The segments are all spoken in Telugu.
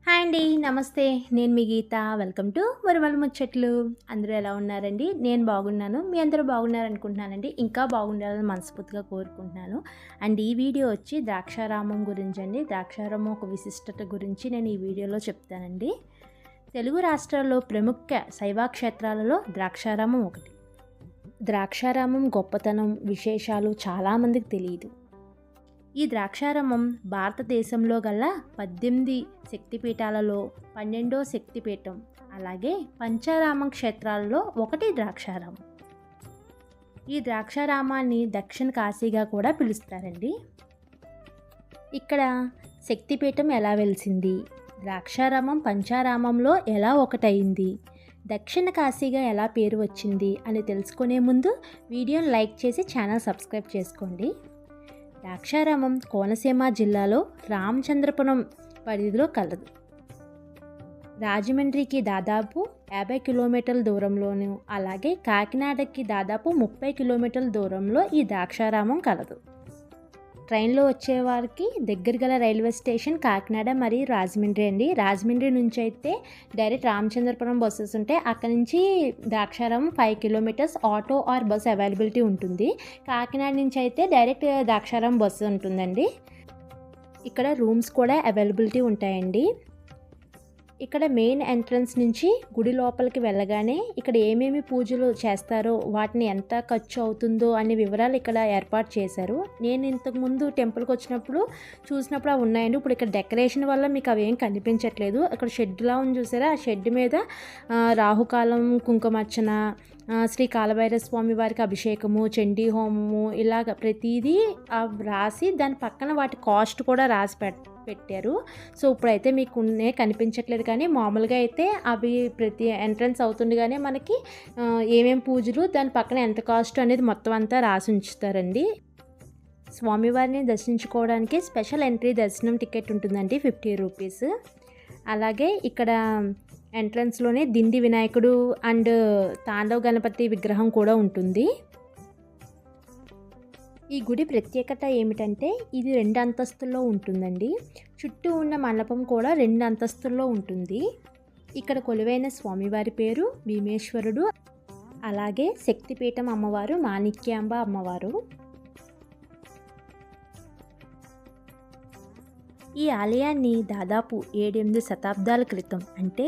హాయ్ అండి. నమస్తే. నేను మీ గీత. వెల్కమ్ టు మురమల ముచ్చట్లు. అందరూ ఎలా ఉన్నారండి? నేను బాగున్నాను. మీ అందరూ బాగున్నారనుకుంటున్నానండి. ఇంకా బాగుండాలని మనస్ఫూర్తిగా కోరుకుంటున్నాను. అండ్ ఈ వీడియో వచ్చి ద్రాక్షారామం గురించండి. ద్రాక్షారామం ఒక విశిష్టత గురించి నేను ఈ వీడియోలో చెప్తానండి. తెలుగు రాష్ట్రాల్లో ప్రముఖ శైవ క్షేత్రాలలో ద్రాక్షారామం ఒకటి. ద్రాక్షారామం గొప్పతనం, విశేషాలు చాలామందికి తెలియదు. ఈ ద్రాక్షారామం భారతదేశంలో గల 18 శక్తిపీఠాలలో 12వ శక్తిపీఠం. అలాగే పంచారామ క్షేత్రాలలో ఒకటి ద్రాక్షారామం. ఈ ద్రాక్షారామాన్ని దక్షిణ కాశీగా కూడా పిలుస్తారండి. ఇక్కడ శక్తిపీఠం ఎలా వెలిసింది, ద్రాక్షారామం పంచారామంలో ఎలా ఒకటయింది, దక్షిణ కాశీగా ఎలా పేరు వచ్చింది అని తెలుసుకునే ముందు వీడియోని లైక్ చేసి ఛానల్ సబ్స్క్రైబ్ చేసుకోండి. ద్రాక్షారామం కోనసీమ జిల్లాలో రామచంద్రపురం పరిధిలో కలదు. రాజమండ్రికి దాదాపు 50 కిలోమీటర్ల దూరంలోను, అలాగే కాకినాడకి దాదాపు 30 కిలోమీటర్ల దూరంలో ఈ ద్రాక్షారామం కలదు. ట్రైన్లో వచ్చేవారికి దగ్గర గల రైల్వే స్టేషన్ కాకినాడ మరియు రాజమండ్రి అండి. రాజమండ్రి నుంచి అయితే డైరెక్ట్ రామచంద్రపురం బస్సెస్ ఉంటాయి. అక్కడి నుంచి Draksharamam 5 kilometres auto or bus availability ఉంటుంది. కాకినాడ నుంచి అయితే డైరెక్ట్ ద్రాక్షారామం బస్సు ఉంటుందండి. ఇక్కడ రూమ్స్ కూడా అవైలబిలిటీ ఉంటాయండి. ఇక్కడ మెయిన్ ఎంట్రన్స్ నుంచి గుడి లోపలికి వెళ్ళగానే ఇక్కడ ఏమేమి పూజలు చేస్తారో, వాటిని ఎంత ఖర్చు అవుతుందో అనే వివరాలు ఇక్కడ ఏర్పాటు చేశారు. నేను ఇంతకుముందు టెంపుల్కి వచ్చినప్పుడు చూసినప్పుడు అవి ఉన్నాయండి. ఇప్పుడు ఇక్కడ డెకరేషన్ వల్ల మీకు అవి ఏం కనిపించట్లేదు. అక్కడ షెడ్లా ఉంది చూసారా, ఆ షెడ్ మీద రాహుకాలం కుంకుమార్చన, శ్రీ కాలభైరవ స్వామి వారికి అభిషేకము, చండీ హోమము, ఇలాగ ప్రతిదీ రాసి దాని పక్కన వాటి కాస్ట్ కూడా రాసి పెట్టారు. సో ఇప్పుడైతే మీకు కనిపించట్లేదు, కానీ మామూలుగా అయితే అవి ప్రతి ఎంట్రన్స్ అవుతుండగానే మనకి ఏమేం పూజలు, దాని పక్కన ఎంత కాస్ట్ అనేది మొత్తం అంతా రాసి ఉంచుతారండి. స్వామివారిని దర్శించుకోవడానికి స్పెషల్ ఎంట్రీ దర్శనం టికెట్ ఉంటుందండి, 50 రూపీస్. అలాగే ఇక్కడ ఎంట్రన్స్లోనే దిండి వినాయకుడు అండ్ తాండవ గణపతి విగ్రహం కూడా ఉంటుంది. ఈ గుడి ప్రత్యేకత ఏమిటంటే ఇది 2 అంతస్తుల్లో ఉంటుందండి. చుట్టూ ఉన్న మండపం కూడా 2 అంతస్తుల్లో ఉంటుంది. ఇక్కడ కొలువైన స్వామివారి పేరు భీమేశ్వరుడు. అలాగే శక్తిపీఠం అమ్మవారు మాణిక్యాంబ అమ్మవారు. ఈ ఆలయాన్ని దాదాపు 7-8 శతాబ్దాల క్రితం, అంటే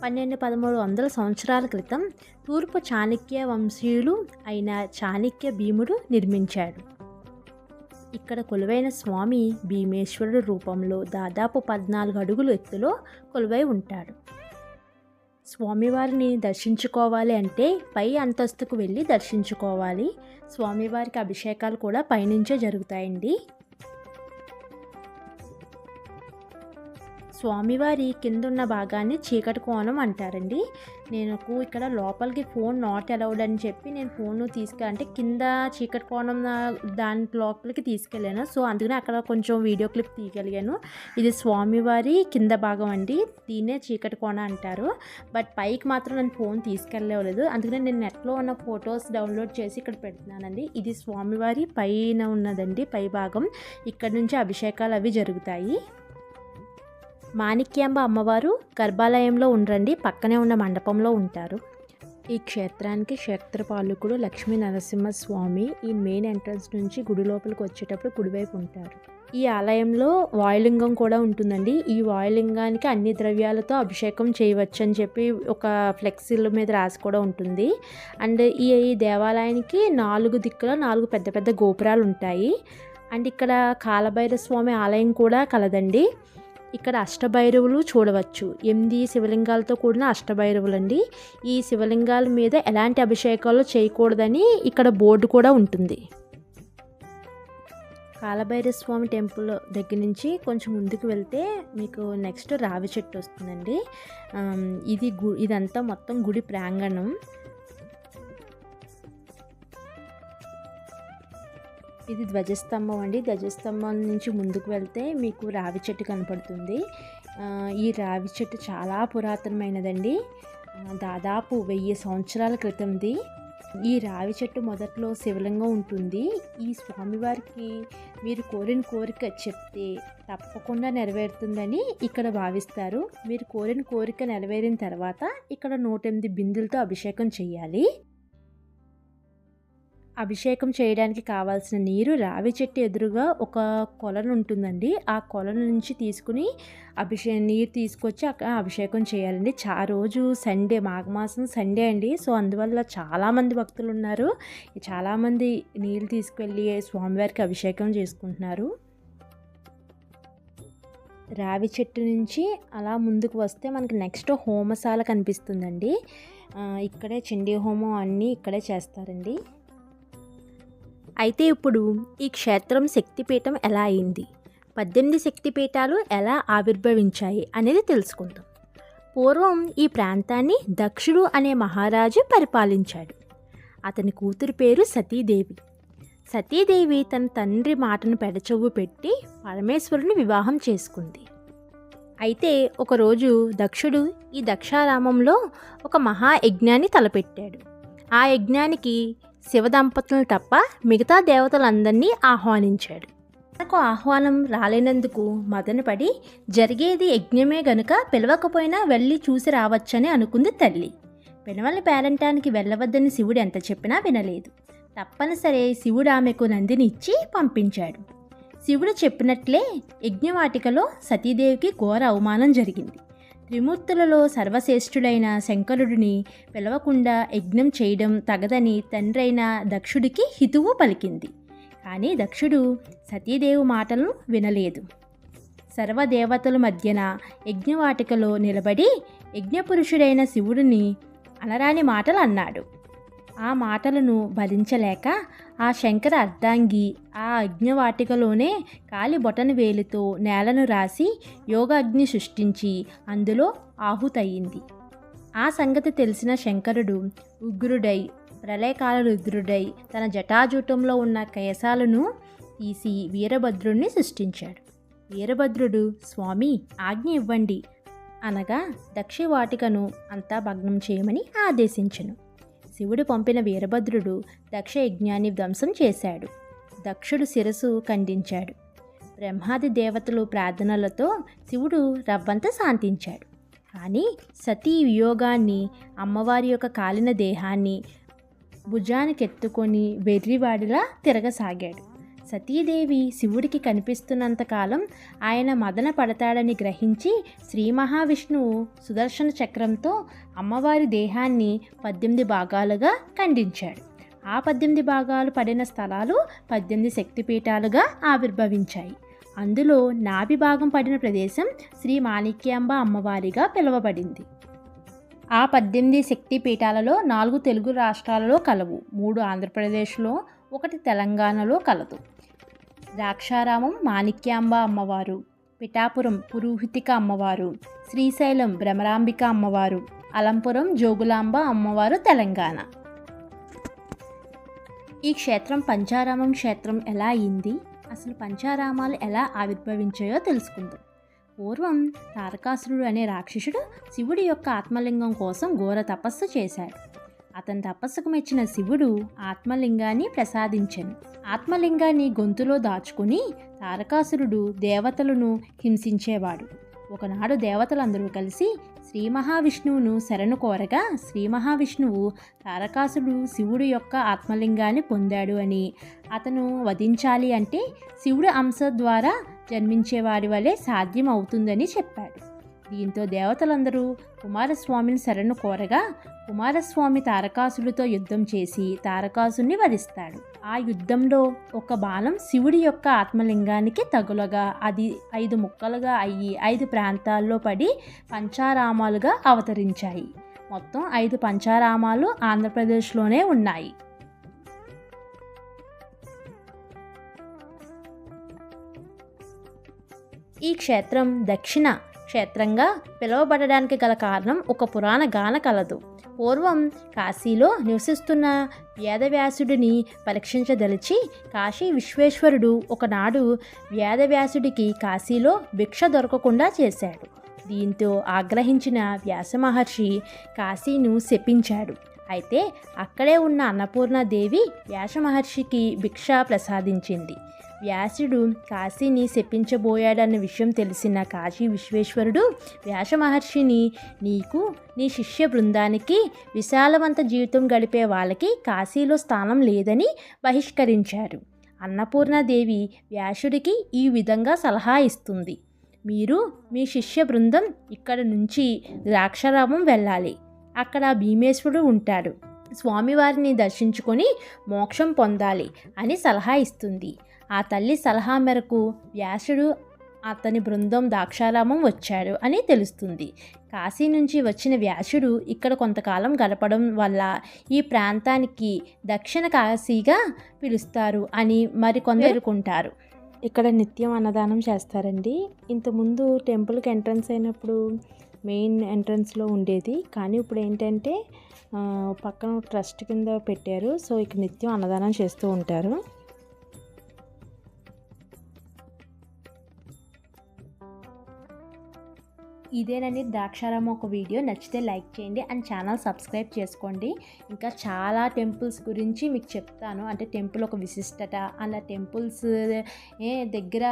1200-1300 సంవత్సరాల క్రితం తూర్పు చాణక్య వంశీయులు అయిన చాణక్య భీముడు నిర్మించాడు. ఇక్కడ కొలువైన స్వామి భీమేశ్వరుడు రూపంలో దాదాపు 14 అడుగులు ఎత్తులో కొలువై ఉంటాడు. స్వామివారిని దర్శించుకోవాలి అంటే పై అంతస్తుకు వెళ్ళి దర్శించుకోవాలి. స్వామివారికి అభిషేకాలు కూడా పైనుంచే జరుగుతాయండి. స్వామివారి కిందున్న భాగాన్ని చీకటి కోణం అంటారండి. నేను ఇక్కడ లోపలికి ఫోన్ నాట్ అలౌడ్ అని చెప్పి నేను ఫోన్ అంటే కింద చీకటి కోణం దాని లోపలికి తీసుకెళ్ళాను. సో అందుకని అక్కడ కొంచెం వీడియో క్లిప్ తీయగలిగాను. ఇది స్వామివారి కింద భాగం అండి, దీన్నే చీకటి కోణ అంటారు. బట్ పైకి మాత్రం నేను ఫోన్ తీసుకెళ్ళలేదు, అందుకని నేను నెట్లో ఉన్న ఫొటోస్ డౌన్లోడ్ చేసి ఇక్కడ పెడుతున్నానండి. ఇది స్వామివారి పైన ఉన్నదండి, పై భాగం. ఇక్కడ నుంచి అభిషేకాలు అవి జరుగుతాయి. మాణిక్యాంబ అమ్మవారు గర్భాలయంలో ఉండరండి, పక్కనే ఉన్న మండపంలో ఉంటారు. ఈ క్షేత్రానికి క్షేత్రపాలకుడు లక్ష్మీ నరసింహస్వామి ఈ మెయిన్ ఎంట్రన్స్ నుంచి గుడి లోపలికి వచ్చేటప్పుడు కుడివైపు ఉంటారు. ఈ ఆలయంలో వాయులింగం కూడా ఉంటుందండి. ఈ వాయులింగానికి అన్ని ద్రవ్యాలతో అభిషేకం చేయవచ్చు అని చెప్పి ఒక ఫ్లెక్సీల మీద రాసి కూడా ఉంటుంది. అండ్ ఈ దేవాలయానికి 4 దిక్కుల 4 పెద్ద పెద్ద గోపురాలు ఉంటాయి. అండ్ ఇక్కడ కాలభైరవ స్వామి ఆలయం కూడా కలదండి. ఇక్కడ అష్టభైరవులు చూడవచ్చు. 8 శివలింగాలతో కూడిన అష్టభైరవులు అండి. ఈ శివలింగాల మీద ఎలాంటి అభిషేకాలు చేయకూడదని ఇక్కడ బోర్డు కూడా ఉంటుంది. కాలభైరవ స్వామి టెంపుల్ దగ్గర నుంచి కొంచెం ముందుకు వెళ్తే మీకు నెక్స్ట్ రావి చెట్టు వస్తుందండి. ఇదంతా మొత్తం గుడి ప్రాంగణం. ఇది ధ్వజస్తంభం అండి. ధ్వజస్తంభం నుంచి ముందుకు వెళ్తే మీకు రావి చెట్టు కనపడుతుంది. ఈ రావి చెట్టు చాలా పురాతనమైనదండి, దాదాపు 1000 సంవత్సరాల క్రితంది. ఈ రావి చెట్టు మొదట్లో శివలింగం ఉంటుంది. ఈ స్వామివారికి మీరు కోరిన కోరిక చెప్తే తప్పకుండా నెరవేరుతుందని ఇక్కడ భావిస్తారు. మీరు కోరిన కోరిక నెరవేరిన తర్వాత ఇక్కడ 108 బిందులతో అభిషేకం చేయాలి. అభిషేకం చేయడానికి కావాల్సిన నీరు రావి చెట్టు ఎదురుగా ఒక కొలను ఉంటుందండి. ఆ కొలను నుంచి తీసుకుని నీరు తీసుకొచ్చి అక్కడ అభిషేకం చేయాలండి. రోజు సండే, మాఘమాసం సండే అండి. సో అందువల్ల చాలామంది భక్తులు ఉన్నారు. చాలామంది నీళ్ళు తీసుకెళ్ళి స్వామివారికి అభిషేకం చేసుకుంటున్నారు. రావి చెట్టు నుంచి అలా ముందుకు వస్తే మనకి నెక్స్ట్ హోమశాల కనిపిస్తుందండి. ఇక్కడే చండీ హోమం అన్నీ ఇక్కడే చేస్తారండి. అయితే ఇప్పుడు ఈ క్షేత్రం శక్తిపీఠం ఎలా అయింది, 18 శక్తిపీఠాలు ఎలా ఆవిర్భవించాయి అనేది తెలుసుకుందాం. పూర్వం ఈ ప్రాంతాన్ని దక్షుడు అనే మహారాజు పరిపాలించాడు. అతని కూతురు పేరు సతీదేవి. సతీదేవి తన తండ్రి మాటను పెడచెవు పెట్టి పరమేశ్వరుని వివాహం చేసుకుంది. అయితే ఒకరోజు దక్షుడు ఈ దక్షారామంలో ఒక మహాయజ్ఞాన్ని తలపెట్టాడు. ఆ యజ్ఞానికి శివదంపతులను తప్ప మిగతా దేవతలందరినీ ఆహ్వానించాడు. తనకు ఆహ్వానం రాలేనందుకు మదనపడి జరిగేది యజ్ఞమే గనుక పిలవకపోయినా వెళ్ళి చూసి రావచ్చని అనుకుంది తల్లి. పిలవని పేరంటానికి వెళ్ళవద్దని శివుడు ఎంత చెప్పినా వినలేదు. తప్పనిసరి శివుడు ఆమెకు నందిని ఇచ్చి పంపించాడు. శివుడు చెప్పినట్లే యజ్ఞవాటికలో సతీదేవికి ఘోర అవమానం జరిగింది. త్రిమూర్తులలో సర్వశ్రేష్ఠుడైన శంకరుడిని పిలవకుండా యజ్ఞం చేయడం తగదని తండ్రైన దక్షుడికి హితువు పలికింది. కానీ దక్షుడు సతీదేవి మాటలను వినలేదు. సర్వదేవతల మధ్యన యజ్ఞవాటికలో నిలబడి యజ్ఞపురుషుడైన శివుడిని అనరాని మాటలు అన్నాడు. ఆ మాటలను భరించలేక ఆ శంకర అర్ధాంగి ఆ యజ్ఞవాటికలోనే కాలి బొటన వేలితో నేలను రాసి యోగాగ్ని సృష్టించి అందులో ఆహుతయింది. ఆ సంగతి తెలిసిన శంకరుడు ఉగ్రుడై ప్రళయకాల రుద్రుడై తన జటాజూటంలో ఉన్న కేశాలను తీసి వీరభద్రుడిని సృష్టించాడు. వీరభద్రుడు స్వామి ఆజ్ఞ ఇవ్వండి అనగా దక్షవాటికను అంతా భగ్నం చేయమని ఆదేశించెను. శివుడు పంపిన వీరభద్రుడు దక్ష యజ్ఞాన్ని ధ్వంసం చేశాడు. దక్షుడు శిరస్సు ఖండించాడు. బ్రహ్మాది దేవతలు ప్రార్థనలతో శివుడు రవ్వంత శాంతించాడు. కానీ సతీ వియోగాన్ని, అమ్మవారి యొక్క కాలిన దేహాన్ని భుజానికెత్తుకొని వెర్రివాడిలా తిరగసాగాడు. సతీదేవి శివుడికి కనిపిస్తున్నంతకాలం ఆయన మదన పడతాడని గ్రహించి శ్రీ మహావిష్ణువు సుదర్శన చక్రంతో అమ్మవారి దేహాన్ని 18 భాగాలుగా ఖండించాడు. ఆ 18 భాగాలు పడిన స్థలాలు 18 శక్తిపీఠాలుగా ఆవిర్భవించాయి. అందులో నాభి భాగం పడిన ప్రదేశం శ్రీ మాణిక్యాంబ అమ్మవారిగా పిలువబడింది. ఆ 18 శక్తిపీఠాలలో 4 తెలుగు రాష్ట్రాలలో కలవు, 3 ఆంధ్రప్రదేశ్లో, 1 తెలంగాణలో కలదు. ద్రాక్షారామం మాణిక్యాంబ అమ్మవారు, పిఠాపురం పురోహితిక అమ్మవారు, శ్రీశైలం భ్రమరాంబిక అమ్మవారు, అలంపురం జోగులాంబ అమ్మవారు తెలంగాణ. ఈ క్షేత్రం పంచారామం క్షేత్రం ఎలా అయింది, అసలు పంచారామాలు ఎలా ఆవిర్భవించాయో తెలుసుకుందాం. పూర్వం తారకాసురుడు అనే రాక్షసుడు శివుడి యొక్క ఆత్మలింగం కోసం ఘోర తపస్సు చేశాడు. అతని తపస్సుకు మెచ్చిన శివుడు ఆత్మలింగాన్ని ప్రసాదించెను. ఆత్మలింగాన్ని గొంతులో దాచుకుని తారకాసురుడు దేవతలను హింసించేవాడు. ఒకనాడు దేవతలందరూ కలిసి శ్రీ మహావిష్ణువును శరణు కోరగా శ్రీ మహావిష్ణువు తారకాసుడు శివుడు యొక్క ఆత్మలింగాన్ని పొందాడు అని, అతను వధించాలి అంటే శివుడు అంశ ద్వారా జన్మించేవాడి వలె సాధ్యం అవుతుందని చెప్పాడు. దీంతో దేవతలందరూ కుమారస్వామిని శరణు కోరగా కుమారస్వామి తారకాసుడితో యుద్ధం చేసి తారకాసుని వధిస్తాడు. ఆ యుద్ధంలో ఒక బాణం శివుడి యొక్క ఆత్మలింగానికి తగులగా అది 5 ముక్కలుగా అయ్యి 5 ప్రాంతాల్లో పడి పంచారామాలుగా అవతరించాయి. మొత్తం 5 పంచారామాలు ఆంధ్రప్రదేశ్లోనే ఉన్నాయి. ఈ క్షేత్రం దక్షిణ క్షేత్రంగా పిలువబడడానికి గల కారణం ఒక పురాణ గాన కలదు. పూర్వం కాశీలో నివసిస్తున్న వేదవ్యాసుడిని పరీక్షించదలిచి కాశీ విశ్వేశ్వరుడు ఒకనాడు వేదవ్యాసుడికి కాశీలో భిక్ష దొరకకుండా చేశాడు. దీంతో ఆగ్రహించిన వ్యాస మహర్షి కాశీను శపించాడు. అయితే అక్కడే ఉన్న అన్నపూర్ణాదేవి వ్యాస మహర్షికి భిక్ష ప్రసాదించింది. వ్యాసుడు కాశీని శపించబోయాడన్న విషయం తెలిసిన కాశీ విశ్వేశ్వరుడు వ్యాస మహర్షిని నీకు నీ శిష్య బృందానికి విశాలవంత జీవితం గడిపే వాళ్ళకి కాశీలో స్థానం లేదని బహిష్కరించారు. అన్నపూర్ణాదేవి వ్యాసుడికి ఈ విధంగా సలహా ఇస్తుంది. మీరు మీ శిష్య బృందం ఇక్కడ నుంచి ద్రాక్షారామం వెళ్ళాలి. అక్కడ భీమేశ్వరుడు ఉంటాడు. స్వామివారిని దర్శించుకొని మోక్షం పొందాలి అని సలహా ఇస్తుంది. ఆ తల్లి సలహా మేరకు వ్యాసుడు అతని బృందం ద్రాక్షారామం వచ్చాడు అని తెలుస్తుంది. కాశీ నుంచి వచ్చిన వ్యాసుడు ఇక్కడ కొంతకాలం గడపడం వల్ల ఈ ప్రాంతానికి దక్షిణ కాశీగా పిలుస్తారు అని మరికొందరు పేర్కొంటారు. ఇక్కడ నిత్యం అన్నదానం చేస్తారండి. ఇంతకుముందు టెంపుల్కి ఎంట్రన్స్ అయినప్పుడు మెయిన్ ఎంట్రన్స్లో ఉండేది, కానీ ఇప్పుడు ఏంటంటే పక్కన ట్రస్ట్ కింద పెట్టారు. సో ఇక్కడ నిత్యం అన్నదానం చేస్తూ ఉంటారు. ఇదేనండి ద్రాక్షారామం ఒక వీడియో. నచ్చితే లైక్ చేయండి అండ్ ఛానల్ సబ్స్క్రైబ్ చేసుకోండి. ఇంకా చాలా టెంపుల్స్ గురించి మీకు చెప్తాను. అంటే టెంపుల్ ఒక విశిష్టత అండ్ ఆ టెంపుల్స్ దగ్గర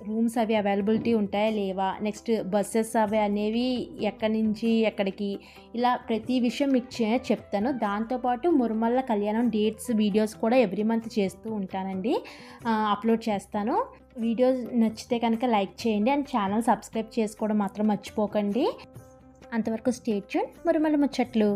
రూమ్స్ అవి అవైలబిలిటీ ఉంటాయా లేవా, నెక్స్ట్ బస్సెస్ అవి అనేవి ఎక్కడి నుంచి ఎక్కడికి, ఇలా ప్రతి విషయం మీకు చెప్తాను. దాంతోపాటు మురుమల్ల కళ్యాణం డేట్స్ వీడియోస్ కూడా ఎవ్రీ మంత్ చేస్తూ ఉంటానండి, అప్లోడ్ చేస్తాను. వీడియోస్ నచ్చితే కనుక లైక్ చేయండి అండ్ ఛానల్ సబ్స్క్రైబ్ చేసుకోవడం మాత్రం మర్చిపోకండి. అంతవరకు స్టే ట్యూన్. మురుమల్ల ముచ్చట్లు.